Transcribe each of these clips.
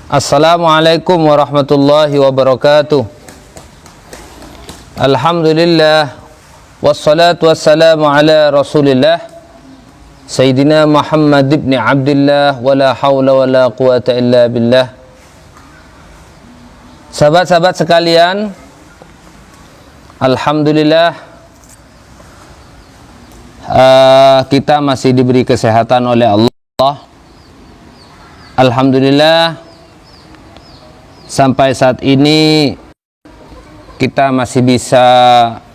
Assalamualaikum warahmatullahi wabarakatuh. Alhamdulillah, wassalatu wassalamu ala rasulillah Sayyidina Muhammad ibn Abdullah, wala hawla wala quwata illa billah. Sahabat-sahabat sekalian, alhamdulillah, kita masih diberi kesehatan oleh Allah. Alhamdulillah, sampai saat ini kita masih bisa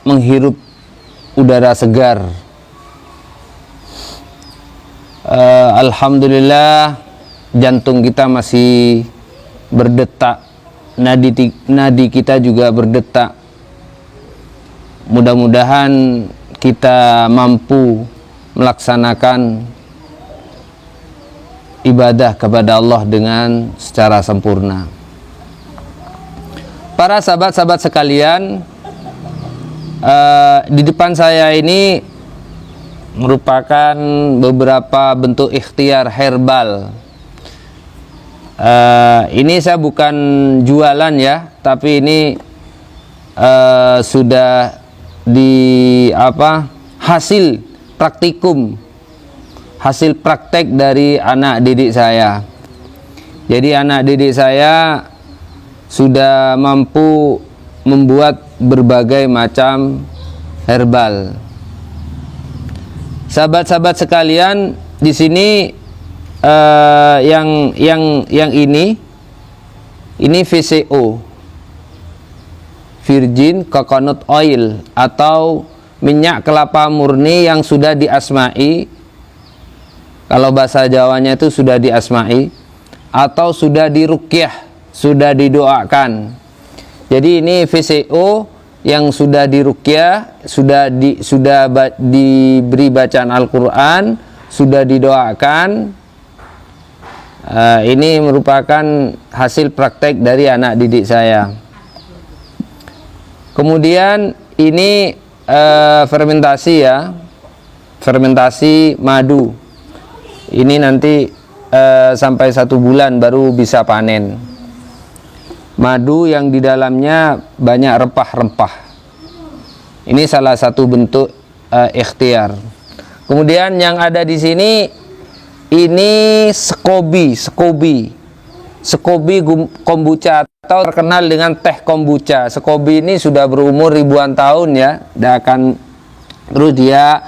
menghirup udara segar. Alhamdulillah, jantung kita masih berdetak, nadi kita juga berdetak. Mudah-mudahan kita mampu melaksanakan ibadah kepada Allah dengan secara sempurna. Para sahabat-sahabat sekalian, di depan saya ini merupakan beberapa bentuk ikhtiar herbal. Ini saya bukan jualan ya, tapi ini sudah hasil praktikum, hasil praktek dari anak didik saya. Jadi anak didik saya sudah mampu membuat berbagai macam herbal. Sahabat-sahabat sekalian, di sini yang ini VCO, Virgin Coconut Oil, atau minyak kelapa murni yang sudah diasmai. Kalau bahasa Jawanya itu sudah diasmai atau sudah diruqyah, sudah didoakan. Jadi ini VCO yang sudah diruqyah, sudah diberi bacaan Al-Quran, sudah didoakan. Ini merupakan hasil praktek dari anak didik saya. Kemudian ini fermentasi ya, fermentasi madu. Ini nanti sampai 1 bulan baru bisa panen. Madu yang di dalamnya banyak rempah-rempah. Ini salah satu bentuk ikhtiar. Kemudian yang ada di sini ini Scoby kombucha, atau terkenal dengan teh kombucha. Scoby ini sudah berumur ribuan tahun ya, terus dia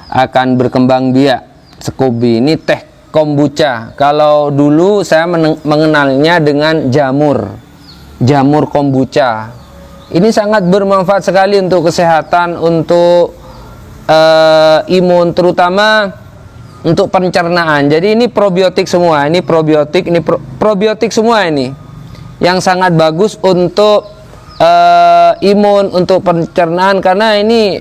akan berkembang biak. Scoby ini teh kombucha. Kalau dulu saya mengenalnya dengan jamur kombucha. Ini sangat bermanfaat sekali untuk kesehatan, untuk imun, terutama untuk pencernaan. Jadi ini probiotik semua, ini probiotik semua ini, yang sangat bagus untuk imun, untuk pencernaan, karena ini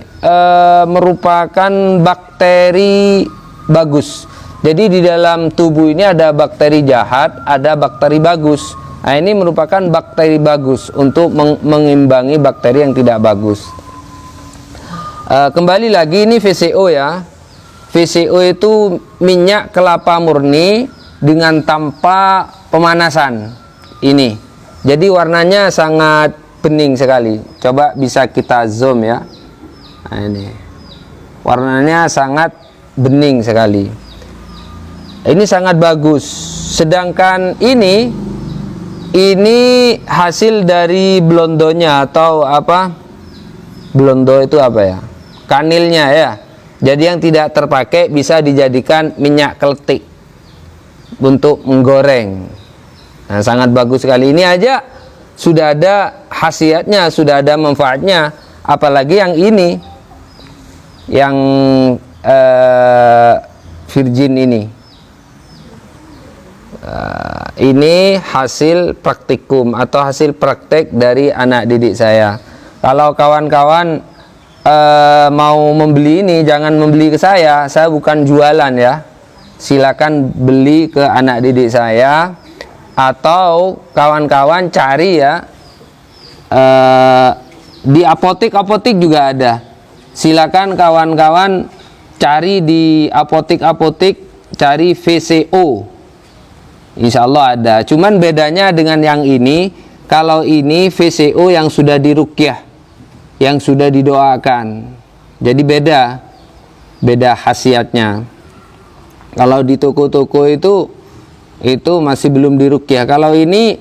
merupakan bakteri bagus. Jadi di dalam tubuh ini ada bakteri jahat, ada bakteri bagus. Nah, ini merupakan bakteri bagus untuk mengimbangi bakteri yang tidak bagus. Kembali lagi, ini VCO ya. VCO itu minyak kelapa murni dengan tanpa pemanasan. Ini. Jadi warnanya sangat bening sekali. Coba bisa kita zoom ya. Nah, ini. Warnanya sangat bening sekali. Ini sangat bagus. Sedangkan ini hasil dari blondonya, atau apa? Blondo itu apa ya? Kanilnya ya. Jadi yang tidak terpakai bisa dijadikan minyak keletik untuk menggoreng. Nah, sangat bagus sekali. Ini aja sudah ada khasiatnya, sudah ada manfaatnya. Apalagi yang ini, yang virgin ini. Ini hasil praktikum atau hasil praktek dari anak didik saya. Kalau kawan-kawan mau membeli ini, jangan membeli ke saya bukan jualan ya. Silakan beli ke anak didik saya, atau kawan-kawan cari ya, di apotek juga ada. Silakan kawan-kawan cari di apotek, cari VCO Insya Allah ada. Cuman bedanya dengan yang ini, kalau ini VCO yang sudah diruqyah, yang sudah didoakan. Jadi beda khasiatnya. Kalau di toko-toko itu masih belum diruqyah. Kalau ini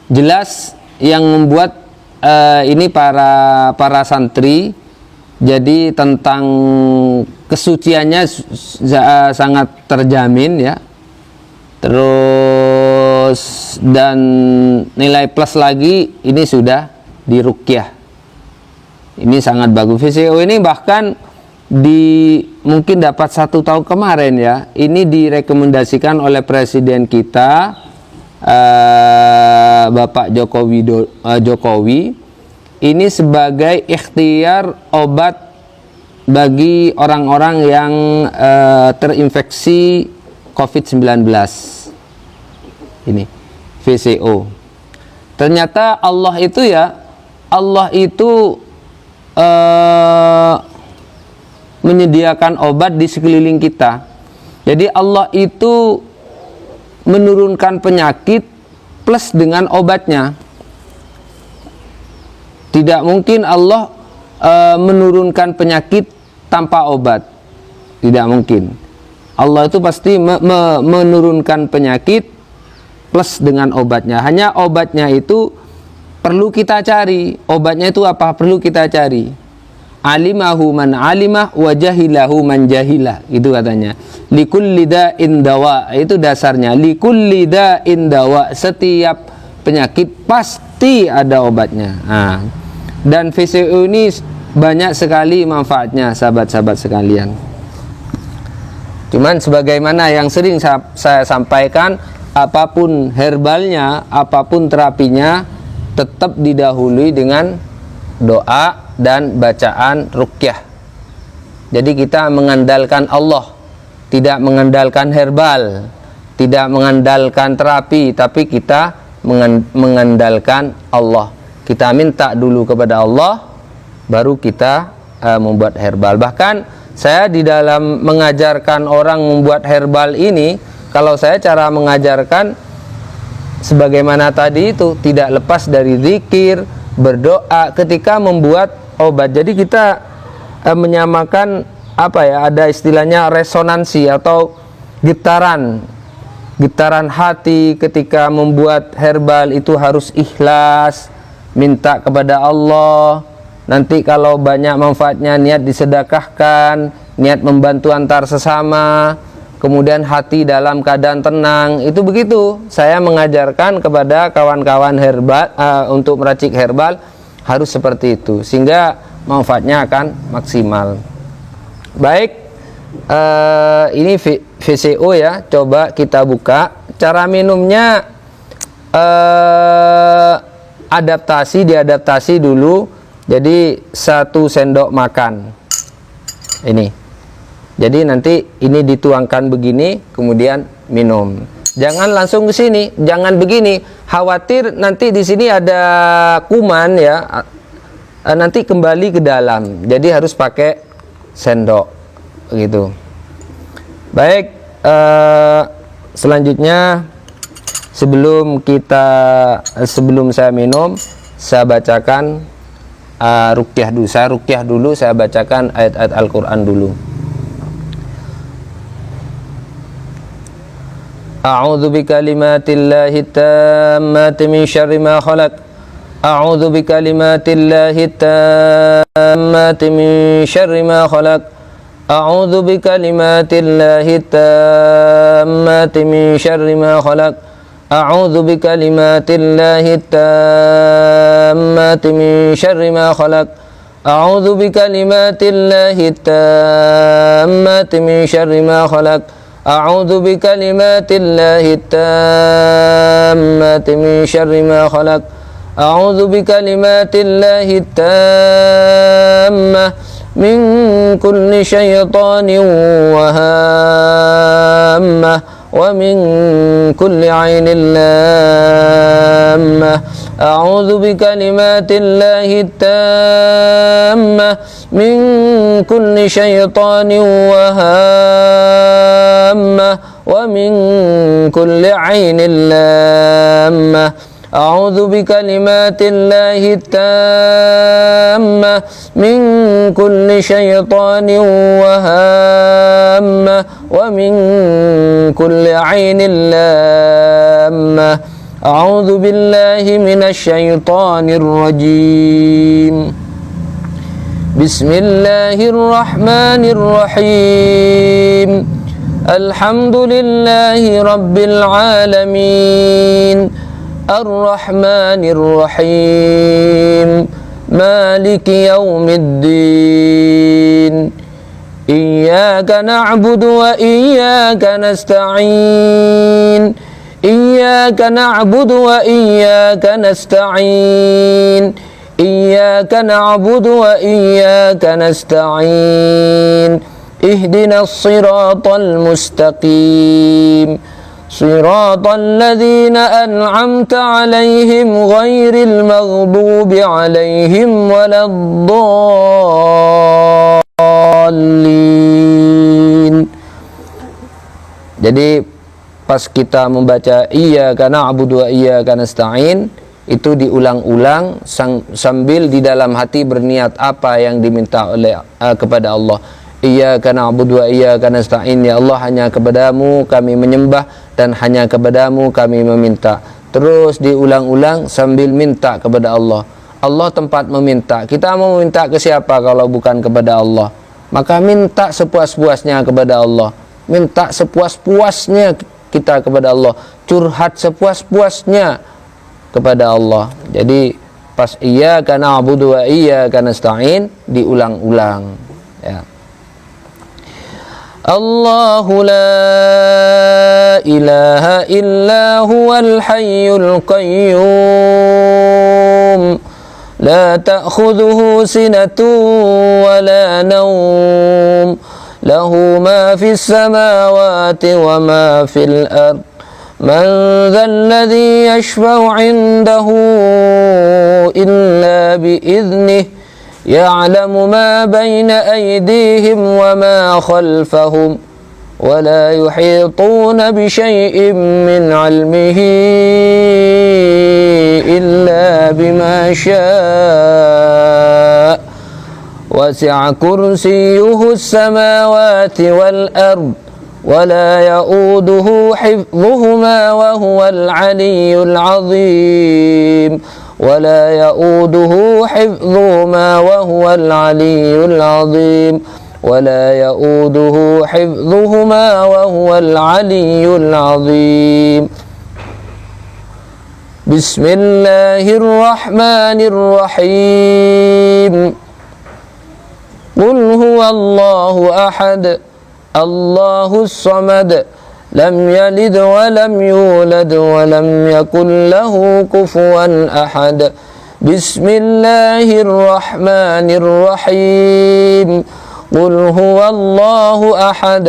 jelas yang membuat ini para santri. Jadi tentang kesuciannya sangat terjamin ya. Terus dan nilai plus lagi ini sudah diruqyah. Ini sangat bagus. VCO ini bahkan mungkin dapat 1 tahun kemarin ya. Ini direkomendasikan oleh presiden kita Bapak Jokowi. Ini sebagai ikhtiar obat bagi orang-orang yang terinfeksi COVID-19. Ini VCO. Ternyata Allah itu menyediakan obat di sekeliling kita. Jadi Allah itu menurunkan penyakit plus dengan obatnya. Tidak mungkin Allah menurunkan penyakit tanpa obat. Tidak mungkin. Allah itu pasti menurunkan penyakit plus dengan obatnya. Hanya obatnya itu perlu kita cari. Obatnya itu apa? Perlu kita cari. Alimahu man alimah wa jahilahu man jahilah. Itu katanya. Likulli da'in dawa. Itu dasarnya. Likulli da'in dawa. Setiap penyakit pasti ada obatnya. Nah. Dan VCO ini banyak sekali manfaatnya, sahabat-sahabat sekalian. Cuman sebagaimana yang sering saya sampaikan, apapun herbalnya, apapun terapinya, tetap didahului dengan doa dan bacaan ruqyah. Jadi kita mengandalkan Allah, tidak mengandalkan herbal, tidak mengandalkan terapi, tapi kita mengandalkan Allah. Kita minta dulu kepada Allah, baru kita membuat herbal. Bahkan saya di dalam mengajarkan orang membuat herbal ini, kalau saya cara mengajarkan sebagaimana tadi itu, tidak lepas dari zikir, berdoa ketika membuat obat. Jadi kita menyamakan ada istilahnya resonansi atau getaran hati ketika membuat herbal itu harus ikhlas, minta kepada Allah. Nanti kalau banyak manfaatnya, niat disedekahkan, niat membantu antar sesama, kemudian hati dalam keadaan tenang. Itu begitu saya mengajarkan kepada kawan-kawan herbal untuk meracik herbal, harus seperti itu sehingga manfaatnya akan maksimal. Baik, ini VCO ya, coba kita buka. Cara minumnya diadaptasi dulu. Jadi 1 sendok makan ini. Jadi nanti ini dituangkan begini, kemudian minum. Jangan langsung ke sini, jangan begini. Khawatir nanti di sini ada kuman ya, nanti kembali ke dalam. Jadi harus pakai sendok begitu. Baik, selanjutnya sebelum saya minum, saya bacakan ruqyah dulu. Saya bacakan ayat-ayat Al-Quran dulu. A'udzu bikalimatillahi tammati min syarri ma khalaq. A'udzu bikalimatillahi tammati min syarri ma khalaq. A'udzu bikalimatillahi tammati min syarri ma khalaq. A'udzu bikalimatillahi tammati min syarri ma khalaq. A'udzu bikalimatillahi tammati min syarri ma khalaq. A'udzu bikalimatillahi tammati min syarri ma khalaq. A'udzu bikalimatillahi tammah min kulli syaitanin wa hammah wa min kulli 'ainin lammah. أعوذ بكلمات الله التامة من كل شيطان وهامة ومن كل عين لامة. أعوذ بكلمات الله التامة من كل شيطان وهامة ومن كل عين لامة. أعوذ بالله من الشيطان الرجيم. بسم الله الرحمن الرحيم. الحمد لله رب العالمين الرحمن الرحيم مالك يوم الدين. إياك نعبد وإياك نستعين. إياك نعبد وإياك نستعين. إياك نعبد وإياك نستعين. اهدنا الصراط المستقيم صراط الذين أنعمت عليهم غير المغضوب عليهم ولا الضالين. Jadi pas kita membaca iyyaka na'budu wa iyyaka nasta'in itu diulang-ulang sambil di dalam hati berniat apa yang diminta oleh kepada Allah. Iyyaka na'budu wa iyyaka nasta'in, ya Allah hanya kepadamu kami menyembah dan hanya kepadamu kami meminta. Terus diulang-ulang sambil minta kepada Allah. Allah tempat meminta. Kita mau minta ke siapa kalau bukan kepada Allah? Maka minta sepuas-puasnya kepada Allah. Minta sepuas-puasnya kita kepada Allah. Curhat sepuas-puasnya kepada Allah. Jadi pas iyyaka na'budu wa iyyaka nasta'in diulang-ulang ya. Allahu la ilaha illa huwal hayyul qayyum la ta'khudhuhu sinatun wa la nawm lahu ma fis samawati wa ma fil ard man dhal ladzi yashfa'u 'indahu illa bi idhnihi يعلم ما بين أيديهم وما خلفهم ولا يحيطون بشيء من علمه إلا بما شاء وسع كرسيه السماوات والأرض ولا يؤوده حفظهما وهو العلي العظيم ولا يؤوده حفظهما وهو العلي العظيم ولا يؤوده حفظهما وهو العلي العظيم. بسم الله الرحمن الرحيم. قل هو الله أحد الله الصمد لم يلد ولم يولد ولم يكن له كفوا أحد. بسم الله الرحمن الرحيم. قل هو الله أحد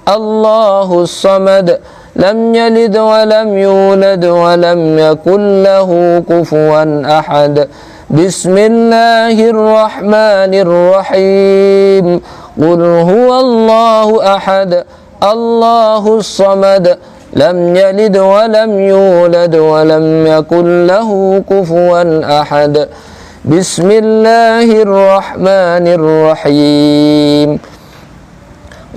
الله الصمد لم يلد ولم يولد ولم يكن له كفوا أحد. بسم الله الرحمن الرحيم. قل هو الله أحد الله الصمد لم يلد ولم يولد ولم يكن له كفوا أحد. بسم الله الرحمن الرحيم.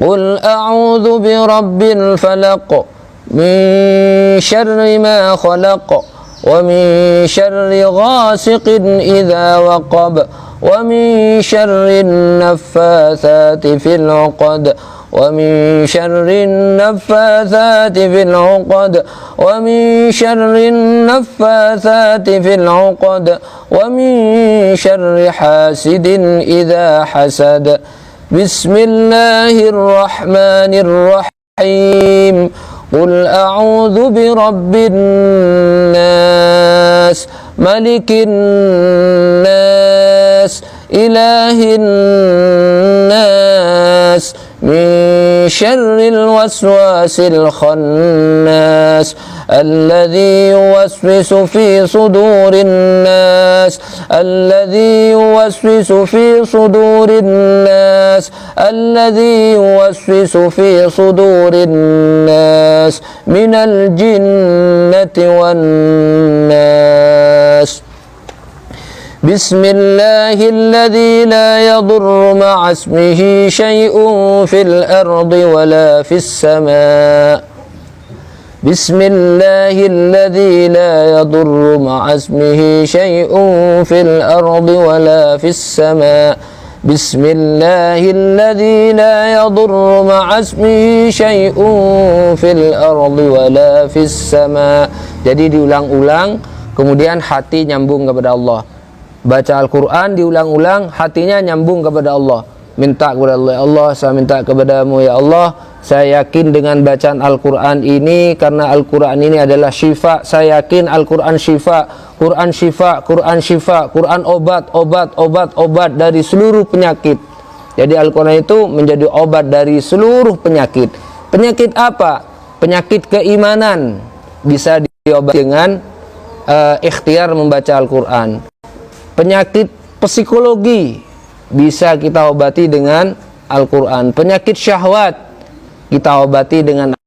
قل أعوذ برب الفلق من شر ما خلق ومن شر غاسق إذا وقب ومن شر النفاثات في العقد ومن شر النفاثات في العقد ومن شر النفاثات في العقد ومن شر حاسد إذا حسد. بسم الله الرحمن الرحيم. قل أعوذ برب الناس ملك الناس إله الناس من شر الوسواس الخناس الذي يوسوس في صدور الناس الذي يوسوس في صدور الناس الذي يوسوس في صدور الناس من الجنة والناس بسم الله الذي لا يضر مع اسمه شيء في الأرض ولا في السماء بسم الله الذي لا يضر مع اسمه شيء في الأرض ولا في السماء بسم الله الذي لا يضر مع اسمه شيء في الأرض ولا في السماء. Jadi diulang-ulang, kemudian hati nyambung kepada Allah. Baca Al-Quran diulang-ulang, hatinya nyambung kepada Allah. Minta kepada Allah, ya Allah, saya minta kepadamu ya Allah, saya yakin dengan bacaan Al-Quran ini, karena Al-Quran ini adalah syifa. Saya yakin Al-Quran syifa, Quran syifa, Quran syifa, Quran obat, obat, obat, obat dari seluruh penyakit. Jadi Al-Quran itu menjadi obat dari seluruh penyakit. Penyakit apa? Penyakit keimanan bisa diobati dengan ikhtiar membaca Al-Quran. Penyakit psikologi bisa kita obati dengan Al-Quran. Penyakit syahwat kita obati dengan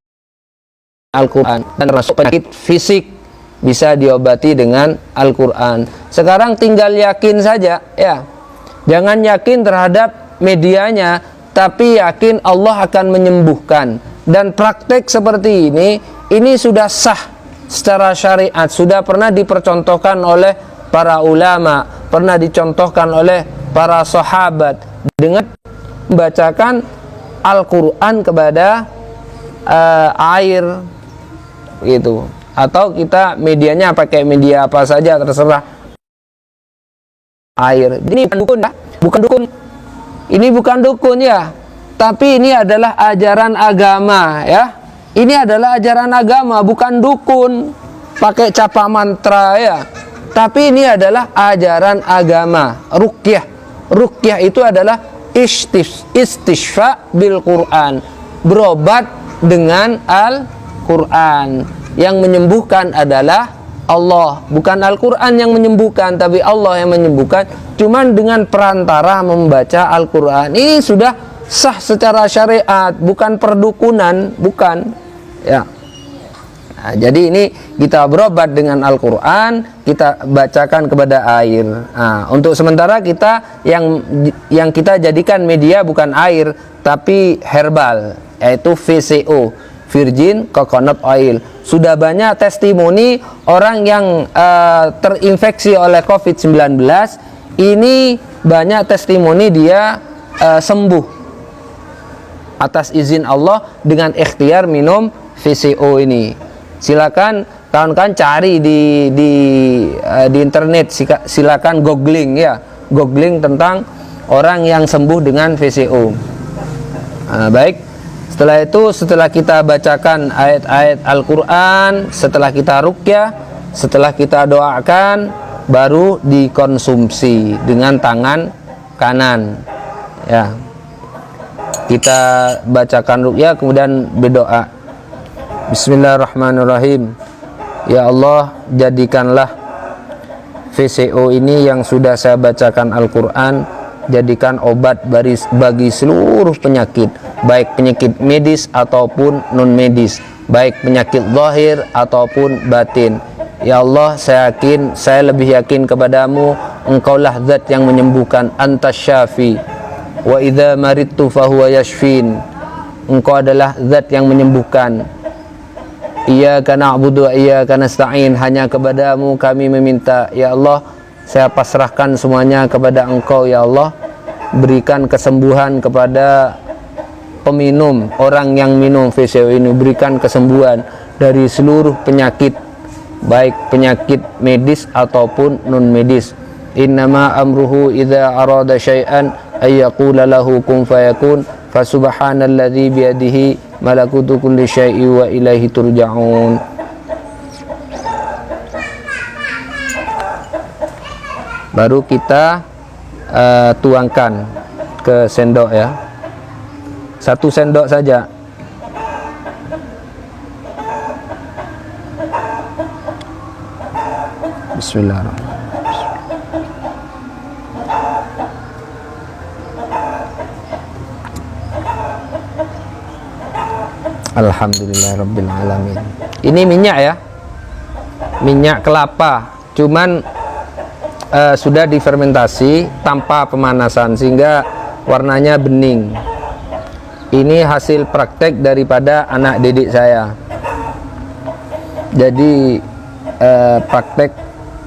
Al-Quran. Dan termasuk penyakit fisik bisa diobati dengan Al-Quran. Sekarang tinggal yakin saja, ya. Jangan yakin terhadap medianya, tapi yakin Allah akan menyembuhkan. Dan praktek seperti ini sudah sah secara syariat, sudah pernah dipercontohkan oleh para ulama, pernah dicontohkan oleh para sahabat dengan membacakan Al-Quran kepada air gitu. Atau kita medianya pakai media apa saja terserah, air. Ini bukan dukun ya, bukan dukun. Ini bukan dukun ya, tapi ini adalah ajaran agama ya. Ini adalah ajaran agama, bukan dukun pakai capa mantra ya. Tapi ini adalah ajaran agama, ruqyah. Ruqyah itu adalah istishfa bil Quran, berobat dengan Al-Quran. Yang menyembuhkan adalah Allah, bukan Al-Quran yang menyembuhkan, tapi Allah yang menyembuhkan. Cuman dengan perantara membaca Al-Quran. Ini sudah sah secara syariat, bukan perdukunan, bukan ya. Nah, jadi ini kita berobat dengan Al-Quran, kita bacakan kepada air. Nah, untuk sementara kita yang kita jadikan media bukan air, tapi herbal, yaitu VCO, Virgin Coconut Oil. Sudah banyak testimoni orang yang terinfeksi oleh COVID-19, ini banyak testimoni dia sembuh atas izin Allah dengan ikhtiar minum VCO ini. Silakan kawan-kawan cari di internet, silakan googling ya, googling tentang orang yang sembuh dengan VCO. Baik, setelah itu, setelah kita bacakan ayat-ayat Al-Quran, setelah kita ruqyah, setelah kita doakan, baru dikonsumsi dengan tangan kanan ya. Kita bacakan ruqyah, kemudian berdoa. Bismillahirrahmanirrahim. Ya Allah, jadikanlah VCO ini yang sudah saya bacakan Al-Quran, jadikan obat bagi seluruh penyakit, baik penyakit medis ataupun non medis, baik penyakit zahir ataupun batin. Ya Allah, saya lebih yakin kepadamu, Engkaulah zat yang menyembuhkan, Antas Syafi wa idza maridtu fahuwa yashfin. Engkau adalah zat yang menyembuhkan. Iyyaka na'budu wa iyyaka nasta'in. Hanya kepadamu kami meminta. Ya Allah, saya pasrahkan semuanya kepada Engkau ya Allah. Berikan kesembuhan kepada peminum, orang yang minum VCO ini. Berikan kesembuhan dari seluruh penyakit, baik penyakit medis ataupun non medis. Innama amruhu idza arada syai'an ayyaqula lahu kun fayakun. Fasubhanalladzi biyadihi malakutu kulli syai'i wa ilaihi turja'un. Baru kita tuangkan ke sendok ya. 1 sendok saja. Bismillahirrahmanirrahim. Alhamdulillahirrabbilalamin. Ini minyak ya, minyak kelapa, cuman sudah difermentasi tanpa pemanasan sehingga warnanya bening. Ini hasil praktek daripada anak didik saya. Jadi praktek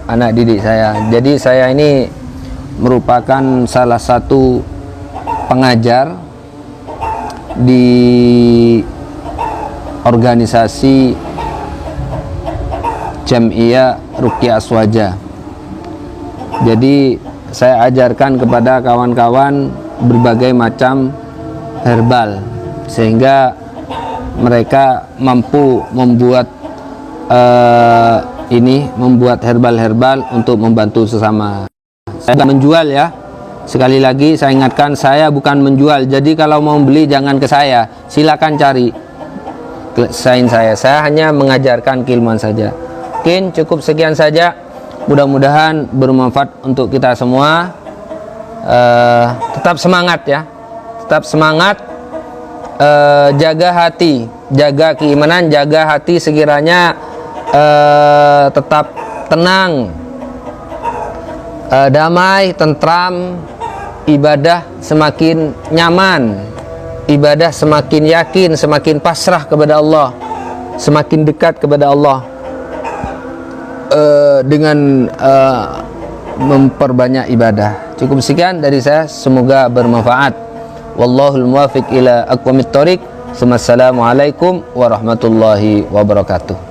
anak didik saya. Jadi saya ini merupakan salah satu pengajar di organisasi Jam'iyah Ruqyah Aswaja. Jadi saya ajarkan kepada kawan-kawan berbagai macam herbal sehingga mereka mampu membuat membuat herbal-herbal untuk membantu sesama. Saya bukan menjual ya. Sekali lagi saya ingatkan, saya bukan menjual. Jadi kalau mau beli jangan ke saya, silakan cari saya hanya mengajarkan keilmuan saja. Mungkin cukup sekian saja, mudah-mudahan bermanfaat untuk kita semua. Tetap semangat ya, tetap semangat, jaga hati, jaga keimanan, jaga hati sekiranya tetap tenang, damai, tentram, ibadah semakin nyaman, ibadah semakin yakin, semakin pasrah kepada Allah, semakin dekat kepada Allah dengan memperbanyak ibadah. Cukup sekian dari saya, semoga bermanfaat. Wallahul muwaffiq ila aqwamit thoriq. Assalamualaikum warahmatullahi wabarakatuh.